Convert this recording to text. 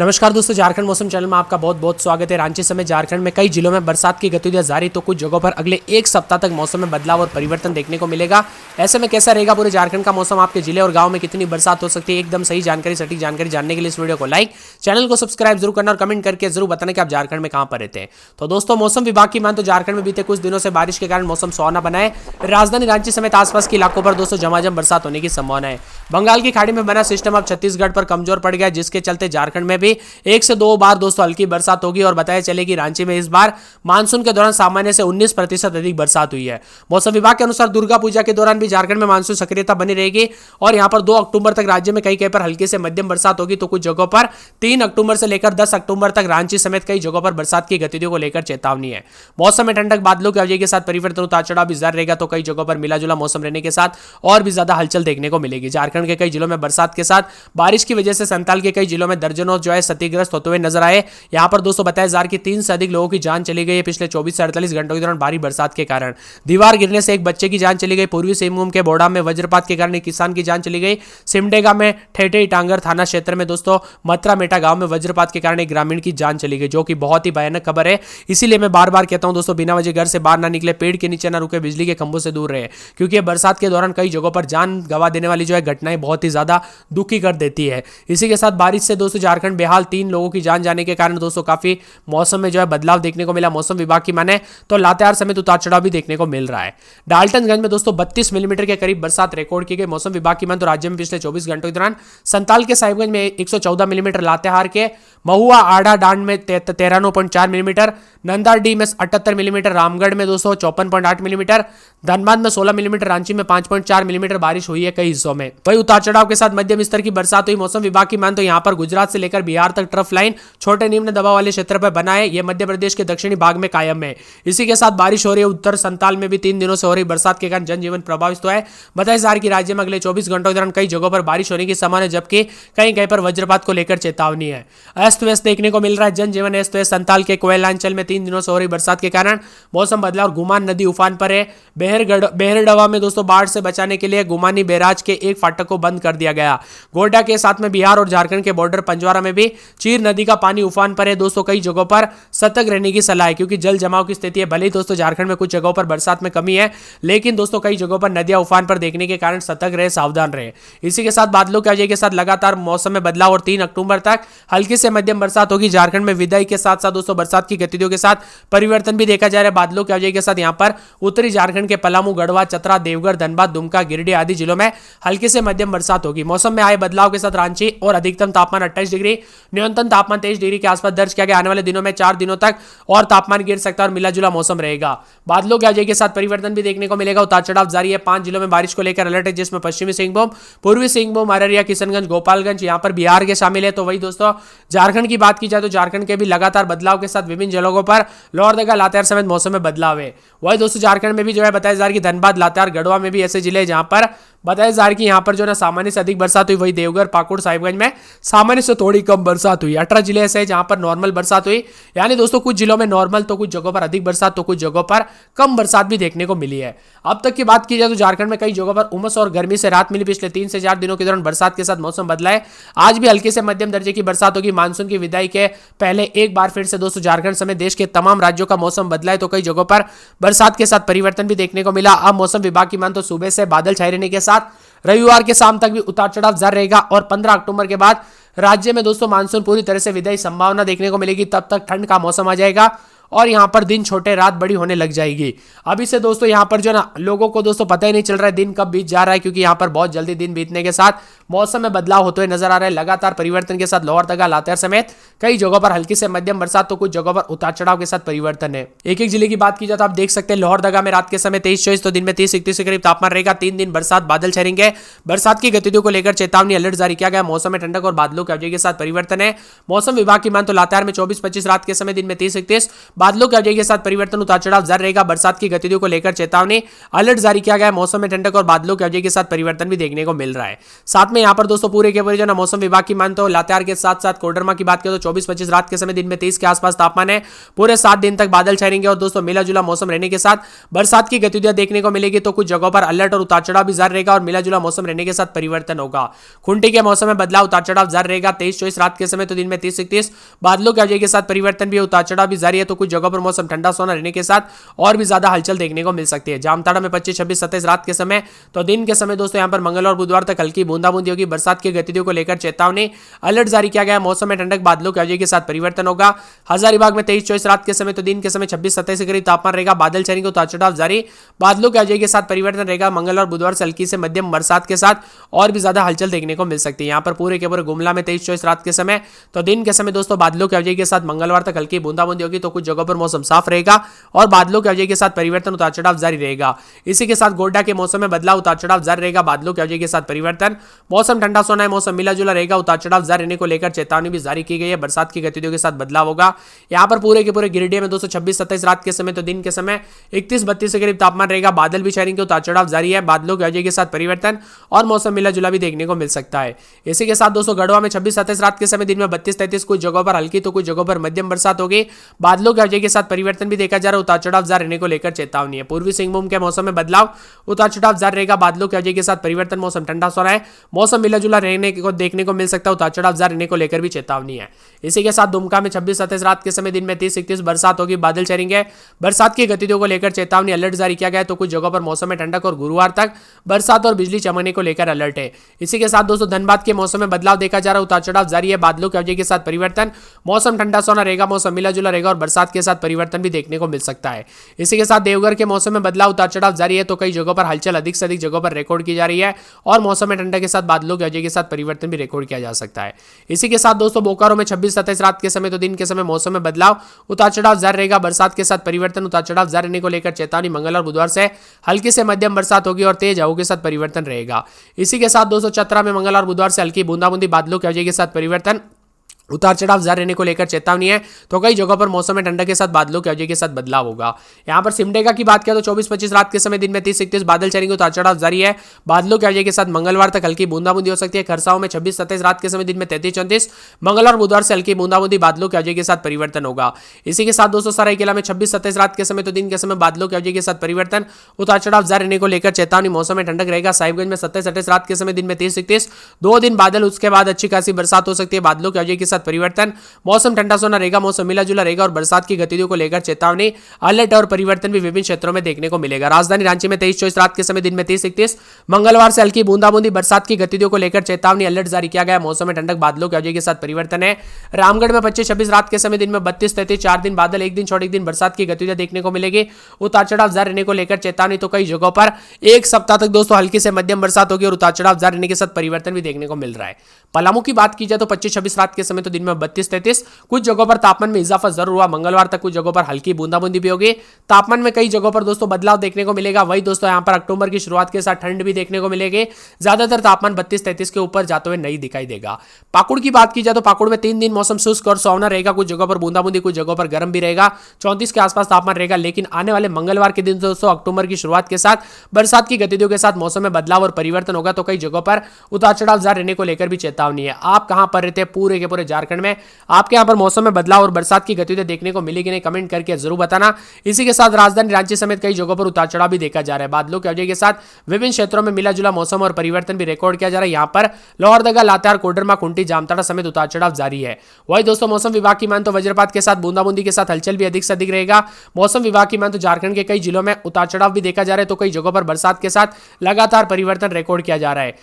नमस्कार दोस्तों, झारखंड मौसम चैनल में आपका बहुत बहुत स्वागत है। रांची समेत झारखंड में कई जिलों में बरसात की गतिविधियां जारी, तो कुछ जगहों पर अगले एक सप्ताह तक मौसम में बदलाव और परिवर्तन देखने को मिलेगा। ऐसे में कैसा रहेगा पूरे झारखंड का मौसम, आपके जिले और गांव में कितनी बरसात हो सकती है, एकदम सही जानकारी, सटीक जानकारी जानने के लिए इस वीडियो को लाइक, चैनल को सब्सक्राइब जरूर करना और कमेंट करके जरूर बताना कि आप झारखंड में कहां पर रहते हैं। तो दोस्तों, मौसम विभाग की मान तो झारखंड में बीते कुछ दिनों से बारिश के कारण मौसम सुहावना बना है। राजधानी रांची समेत आसपास के इलाकों पर दोस्तों झमाझम बरसात होने की संभावना है। बंगाल की खाड़ी में बना सिस्टम अब छत्तीसगढ़ पर कमजोर पड़ गया, जिसके चलते झारखंड में भी 1 से 2 बार दोस्तों हल्की बरसात होगी। और बताया चले कि रांची में इस बार मानसून के दौरान सामान्य से 19% अधिक बरसात हुई है। मौसम विभाग के अनुसार दुर्गा पूजा के दौरान भी झारखंड में मानसून सक्रियता बनी रहेगी और यहां पर 2 अक्टूबर तक राज्य में कई पर हल्की से मध्यम बरसात होगी, तो कुछ जगहों पर 3 अक्टूबर से लेकर 10 अक्टूबर तक रांची समेत कई जगहों पर बरसात की गतिविधियों को लेकर चेतावनी है। मौसम में ठंडक, बादलों की अवधि के साथ परिवर्तन, उतार चढ़ाव भी जारी रहेगा, तो कई जगहों पर मिला जुला मौसम रहने के साथ और भी ज्यादा हलचल देखने को मिलेगी। झारखंड के कई जिलों में बरसात के साथ बारिश की वजह से संताल के कई जिलों में दर्जनों जो है क्षतिग्रस्त होते हुए नजर आए। यहां पर दोस्तों बताया जा रहा है कि 3 से अधिक लोगों की जान चली गई है पिछले 24 से 48 घंटों के दौरान भारी बरसात के कारण। दीवार गिरने से एक बच्चे की जान चली गई। पूर्वी सिंहभूम के बोड़ा में वज्रपात के कारण एक किसान की जान चली गई। सिमडेगा में ठेठे टांगर थाना क्षेत्र में दोस्तों मतरा मेटा गांव में वज्रपात के कारण एक ग्रामीण की जान चली गई, जो कि बहुत ही भयानक खबर है। इसीलिए मैं बार बार कहता हूं दोस्तों, बिना वजह घर से बाहर ना निकले, पेड़ के नीचे ना रुके, बिजली के खंभों से दूर रहे, क्योंकि बरसात के दौरान कई जगहों पर जान गंवा देने वाली जो है घटनाएं बहुत ही ज्यादा दुखी कर देती है। इसी के साथ बारिश से दोस्तों झारखंड बेहाल, 3 लोगों की जान जाने के कारण दोस्तों काफी मौसम में जो है बदलाव देखने को मिला। मौसम विभाग की माने तो लातेहार समेत उतार चढ़ाव भी देखने को मिल रहा है। डाल्टनगंज में दोस्तों 32 मिलीमीटर के करीब बरसात रिकॉर्ड की गई। मौसम विभाग की माने तो राज्य में पिछले 24 घंटों के दौरान संताल के साहिबगंज में 114 मिलीमीटर, लातेहार के महुआ आड़ा डांड में 13.4 मिलीमीटर, नंदाडी में 78 मिलीमीटर, रामगढ़ में दोस्तों 54.8 मिलीमीटर, धनबाद में 16 मिलीमीटर, रांची में 5.4 मिलीमीटर बारिश हुई है कई हिस्सों में। वही उतार चढ़ाव के साथ मध्यम स्तर की बरसात हुई। मौसम विभाग की मान तो यहां पर गुजरात से लेकर बिहार तक ट्रफ लाइन छोटे निम्न दबाव वाले क्षेत्र पर बना है। यह मध्य प्रदेश के दक्षिणी भाग में कायम है। इसी के साथ बारिश हो रही है। उत्तर संताल में भी 3 दिनों से हो रही बरसात के कारण जनजीवन प्रभावित हुआ है। बताया जा रहा है कि राज्य में अगले 24 घंटों के दौरान कई जगहों पर बारिश होने की संभावना है, जबकि कहीं पर वज्रपात को लेकर चेतावनी है। अस्त व्यस्त देखने को मिल रहा है, जनजीवन अस्त व्यस्त। संताल के कोयलांचल में 3 दिनों से हो रही बरसात के कारण मौसम बदला और गुमान नदी उफान पर है। बेहरडवा में दोस्तों बाढ़ से बचाने के लिए गुमानी बैराज के एक फाटक को बंद कर दिया गया। गोड्डा के साथ में बिहार और झारखंड के बॉर्डर पंजवारा में भी चीर नदी का पानी उफान पर है। दोस्तों कई जगहों पर सतर्क रहने की सलाह है, क्योंकि जल जमाव की स्थिति है। भले ही दोस्तों झारखंड में कुछ जगहों पर बरसात में कमी है, लेकिन दोस्तों कई जगहों पर नदियां उफान पर देखने के कारण सतर्क रहे, सावधान रहे। इसी के साथ बादलों की वजह के साथ लगातार मौसम में बदलाव और 3 अक्टूबर तक हल्की से मध्यम बरसात होगी। झारखंड में विदाई के साथ साथ दोस्तों बरसात की गतिविधियों के साथ परिवर्तन भी देखा जा रहा है। बादलों की वजह के साथ यहां पर उत्तरी झारखंड के पलामू, गढ़वा, चतरा, देवघर, धनबाद, दुमका, गिरिडीह आदि जिलों में हल्की से मध्यम बरसात होगी। मौसम में आए बदलाव के साथ रांची और अधिकतम तापमान 28 डिग्री, न्यूनतम तापमान 23 डिग्री के आसपास दर्ज किया गया। आने वाले दिनों में 4 दिनों तक और तापमान गिर सकता है और मिला जुला मौसम रहेगा। बादलों की वजह के साथ परिवर्तन भी देखने को मिलेगा। उतार चढ़ाव जारी है। 5 जिलों में बारिश को लेकर अलर्ट है, जिसमें पश्चिमी सिंहभूम, पूर्वी सिंहभूम, अररिया, किशनगंज, गोपालगंज, यहां पर बिहार के शामिल है। तो वही दोस्तों झारखंड की बात की जाए तो झारखंड के भी लगातार बदलाव के साथ विभिन्न जगहों पर लोहरदगा, लातेहार समेत मौसम में बदलाव है। वही दोस्तों झारखंड में भी जो है बताया जा रहा है कि धनबाद, लातेहार, गढ़वा में भी ऐसे जिले जहां पर बताया जा रहा है कि यहां पर जो ना सामान्य से अधिक बरसात हुई। वही देवघर, पाकुड़, साहिबगंज में सामान्य से थोड़ी कम बरसात हुई। 18 जिले ऐसे हैं जहां पर नॉर्मल बरसात हुई, यानी दोस्तों कुछ जिलों में नॉर्मल, तो कुछ जगहों पर अधिक बरसात, तो कुछ जगहों पर कम बरसात भी देखने को मिली है। अब तक की बात की जाए तो झारखंड में कई जगहों पर उमस और गर्मी से राहत मिली। पिछले 3 से 4 दिनों के दौरान बरसात के साथ मौसम बदला है। आज भी हल्के से मध्यम दर्जे की बरसात होगी। मानसून की विदाई के पहले एक बार फिर से दोस्तों झारखंड समेत देश के तमाम राज्यों का मौसम बदला है, तो कई जगहों पर बरसात के साथ परिवर्तन भी देखने को मिला। अब मौसम विभाग की मान तो सुबह से बादल छाए रहने के साथ रविवार के शाम तक भी उतार चढ़ाव जारी रहेगा और 15 अक्टूबर के बाद राज्य में दोस्तों मानसून पूरी तरह से विदाई संभावना देखने को मिलेगी। तब तक ठंड का मौसम आ जाएगा और यहां पर दिन छोटे, रात बड़ी होने लग जाएगी। अभी से दोस्तों यहां पर जो ना लोगों को दोस्तों पता ही नहीं चल रहा है दिन कब बीत जा रहा है, क्योंकि यहां पर बहुत जल्दी दिन बीतने के साथ मौसम में बदलाव होते हुए नजर आ रहा है। लगातार परिवर्तन के साथ लोहरदगा, लातेहार समेत कई जगहों पर हल्की से मध्यम बरसात, तो कुछ जगहों पर उतार चढ़ाव के साथ परिवर्तन है। एक एक जिले की बात की जाए तो आप देख सकते हैं लोहरदगा में रात के समय 23-24, तो दिन में 30-31 के करीब तापमान रहेगा। 3 दिन बरसात, बादल छाएंगे। बरसात की गतिविधियों को लेकर चेतावनी, अलर्ट जारी किया गया। मौसम में ठंडक और बादलों की वजह के साथ परिवर्तन है। मौसम विभाग की मान तो लातेहार में 24-25 रात के समय, दिन में 30-31, बादलों की आवाजाही के साथ परिवर्तन, उतार चढ़ाव जारी रहेगा। बरसात की गतिविधियों को लेकर चेतावनी, अलर्ट जारी किया गया है। मौसम में ठंडक और बादलों की आवाजाही के साथ परिवर्तन भी देखने को मिल रहा है। साथ में यहाँ पर दोस्तों पूरे के पूरे जो ना मौसम विभाग की मानते हो लातेहार के साथ साथ कोडरमा की बात करें तो 24-25 रात के समय दिन में 23 के आसपास तापमान है। पूरे 7 दिन तक बादल छाए रहेंगे और दोस्तों मिला जुला मौसम रहने के साथ बरसात की गतिविधियां देखने को मिलेगी। तो कुछ जगहों पर अलर्ट और उतार चढ़ाव भी जारी रहेगा और मिला जुला मौसम रहने के साथ परिवर्तन होगा। खूंटी के मौसम में बदलाव, उतार चढ़ाव जारी रहेगा। 23-24 रात के समय तो दिन में 30-31 बादलों की आवाजाही के साथ परिवर्तन भी, उतार चढ़ाव भी जारी है। तो कुछ जगहों पर मौसम ठंडा सोना रहने के साथ और भी ज्यादा हलचल देखने को मिल सकती है। जामताड़ा में 25-26-27 रात के समय तो दिन के समय दोस्तों यहां पर मंगलवार बुधवार तक हल्की बूंदाबूंदी होगी। बरसात की गतिविधियों को लेकर चेतावनी, अलर्ट जारी किया गया है। मौसम में ठंडक, बादलों की आवाजाही के साथ परिवर्तन होगा। हजारीबाग में 23-24 रात के समय तो दिन के समय 26-27 के करीब तापमान रहेगा। बादल छाएंगे, उतार चढ़ाव जारी, बादलों की आवाजाही के साथ परिवर्तन रहेगा। मंगलवार बुधवार से हल्की से मध्यम बरसात के साथ और भी ज्यादा हलचल देखने को मिल सकती है। यहाँ पर पूरे के पूरे गुमला में 23-24 रात के समय तो दिन के समय दोस्तों बादलों की आवाजाही के साथ मंगलवार तक हल्की बूंदाबूंदी होगी। तो कुछ जगहों पर मौसम साफ रहेगा और बादलों की आवाजाही के साथ परिवर्तन, उतार चढ़ाव जारी रहेगा। इसी के साथ गोड्डा के मौसम में बदलाव, उतार चढ़ाव जारी रहेगा। बादलों की आवाजाही के साथ परिवर्तन, मौसम ठंडा सोना है, मौसम मिला जुला रहेगा। उतार चढ़ाव जारी रहने को लेकर चेतावनी भी जारी की गई है। बरसात की गतिविधियों के साथ बदलाव होगा। यहाँ पर पूरे के पूरे गिरिडीह में दोस्तों 26-27 रात के समय तो दिन के समय 31-32 के करीब तापमान रहेगा। बादल भी छाएंगे, उतार चढ़ाव जारी है। बादलों की आवाजाही के साथ परिवर्तन और मौसम मिला जुला भी देखने को मिल सकता है। इसी के साथ दोस्तों गढ़वा में 26-27 रात के समय दिन में 32-33 कुछ जगहों पर हल्की तो कुछ जगहों पर मध्यम बरसात होगी। बादलों की आवाजाही के साथ परिवर्तन भी देखा जा रहा है। उतार चढ़ाव जारी रहने को लेकर चेतावनी है। पूर्वी सिंहभूम के मौसम में बदलाव, उतार चढ़ाव जारी रहेगा। बादलों की आवाजाही के साथ परिवर्तन, मौसम ठंडा सोना है, मौसम मिला जुला रहने को देखने को मिल सकता है। उतार चढ़ाव जारी रहने को लेकर भी चेतावनी है। इसी के साथ दुमका में 26-27 रात के समय दिन में 30-31 बरसात होगी। बादल छाएंगे, बरसात की गतिविधियों को लेकर चेतावनी, अलर्ट जारी किया गया है। तो कुछ जगहों पर मौसम में ठंडक और गुरुवार तक बरसात और बिजली चमकने को लेकर अलर्ट है। इसी के साथ दोस्तों धनबाद के मौसम में बदलाव देखा जा रहा है। उतार चढ़ाव जारी है। बादलों की आवाजाही के साथ परिवर्तन, मौसम ठंडा सोना रहेगा, मौसम मिला जुला रहेगा और बरसात के साथ परिवर्तन भी देखने को मिल सकता है। इसी के साथ देवघर के मौसम में बदलाव, उतार चढ़ाव जारी है। तो कई जगहों पर हलचल अधिक से अधिक जगहों पर रिकॉर्ड की जा रही है और मौसम में ठंडक के साथ बादलों की आवाजाही के साथ परिवर्तन भी रिकॉर्ड किया जा सकता है। इसी के साथ दोस्तों बोकारो में 26-27 रात के समय तो दिन के समय मौसम में बदलाव, उतार चढ़ाव जारी रहेगा। बरसात के साथ परिवर्तन, उतार चढ़ाव जारी रहने को लेकर चेतावनी। मंगलवार बुधवार से हल्की से मध्यम बरसात होगी और तेज हवाओं के साथ परिवर्तन रहेगा। इसी के साथ दोस्तों चतरा में मंगलवार बुधवार से हल्की बूंदाबूंदी, बादलों की आवाजाही के साथ परिवर्तन, उतार चढ़ाव जारी रहने को लेकर चेतावनी है। तो कई जगहों पर मौसम में ठंडक के साथ बादलों की आवाजाही के साथ बदलाव होगा। यहाँ पर सिमडेगा की बात करें तो 24-25 रात के समय दिन में 30-31 बादल छाएंगे, उतार चढ़ाव जारी है। बादलों की आवाजाही के साथ मंगलवार तक हल्की बूंदाबूंदी हो सकती है। खरसाओं में 26-27 रात के समय दिन में 33-34 मंगलवार बुधवार से हल्की बूंदाबूंदी, बादलों की आवाजाही के साथ परिवर्तन होगा। इसी के साथ दोस्तों सरायकेला में 26-27 रात के समय तो दिन के समय बादलों की आवाजाही के साथ परिवर्तन, उतार चढ़ाव जारी रहने को लेकर चेतावनी। मौसम में ठंडक रहेगा। साहिबगंज में 27-28 रात के समय दिन में 30-31 2 दिन बादल, उसके बाद अच्छी खासी बरसात हो सकती है। बादलों की आवाजाही के साथ परिवर्तन, मौसम ठंडा सोना रहेगा, मौसम मिला जुला रहेगा और बरसात की गतिविधियों को लेकर चेतावनी, अलर्ट और परिवर्तन भी विभिन्न क्षेत्रों में देखने को मिलेगा। राजधानी रांची में 23-24 रात के समय दिन में 30-31 मंगलवार से हल्की बूंदाबूंदी, बरसात की गतिविधियों को लेकर चेतावनी, अलर्ट जारी किया गया। मौसम में ठंडक, बादलों की आवाजाही के साथ परिवर्तन है। रामगढ़ में 25-26 रात के समय दिन में 32-33 4 दिन बादल, एक दिन छोड़ एक दिन बरसात की गतिविधियां देखने को मिलेगी। उतार चढ़ाव जारी रहने को लेकर चेतावनी। तो कई जगहों पर एक सप्ताह तक दोस्तों हल्की से मध्यम बरसात होगी और उतार चढ़ाव जारी रहने के साथ परिवर्तन भी देखने को मिल रहा है। पलामू की बात की जाए तो 25-26 रात के समय तो दिन में 32-33 कुछ जगहों पर तापमान में इजाफा जरूर हुआ। मंगलवार तक कुछ जगहों पर हल्की बूंदाबूंदी भी होगी। तापमान में कई जगहों पर दोस्तों बदलाव देखने को मिलेगा। वही दोस्तों यहां पर अक्टूबर की शुरुआत के साथ ठंड भी देखने को मिलेगी। ज्यादातर तापमान 32-33 के ऊपर जाते हुए नहीं दिखाई देगा। पाकुड़ की बात की जाए तो पाकुड़ में 3 दिन मौसम शुष्क और सुहावना रहेगा। कुछ जगहों पर बूंदाबूंदी, कुछ जगहों पर गर्म भी रहेगा। 34 के आसपास तापमान रहेगा। लेकिन आने वाले मंगलवार के दिन दोस्तों अक्टूबर की शुरुआत के साथ बरसात की गतिविधियों के साथ मौसम में बदलाव और परिवर्तन होगा। तो कई जगहों पर उतार चढ़ाव जारी रहने को लेकर भी चेतावनी है। आप कहां पर रहते हैं पूरे के पूरे झारखंड में, आपके यहां पर मौसम में बदलाव और बरसात की गतिविधियां देखने को मिलेगी नहीं, कमेंट करके जरूर बताना। इसी के साथ राजधानी रांची समेत कई जगहों पर उतार चढ़ाव भी देखा जा रहा है। बादलों की आवाजाही के साथ विभिन्न क्षेत्रों में मिला जुला मौसम और परिवर्तन भी रिकॉर्ड किया जा रहा है। यहाँ पर लोहरदगा, लातेहार, कोडरमा, खूंटी, जामताड़ा समेत उतार चढ़ाव जारी है। वही दोस्तों मौसम विभाग की मान तो वज्रपात के साथ बूंदाबूंदी के साथ हलचल भी अधिक से अधिक रहेगा। मौसम विभाग की मान तो झारखंड के कई जिलों में उतार चढ़ाव भी देखा जा रहा है। तो कई जगहों पर बरसात के साथ लगातार परिवर्तन रिकॉर्ड किया जा रहा है।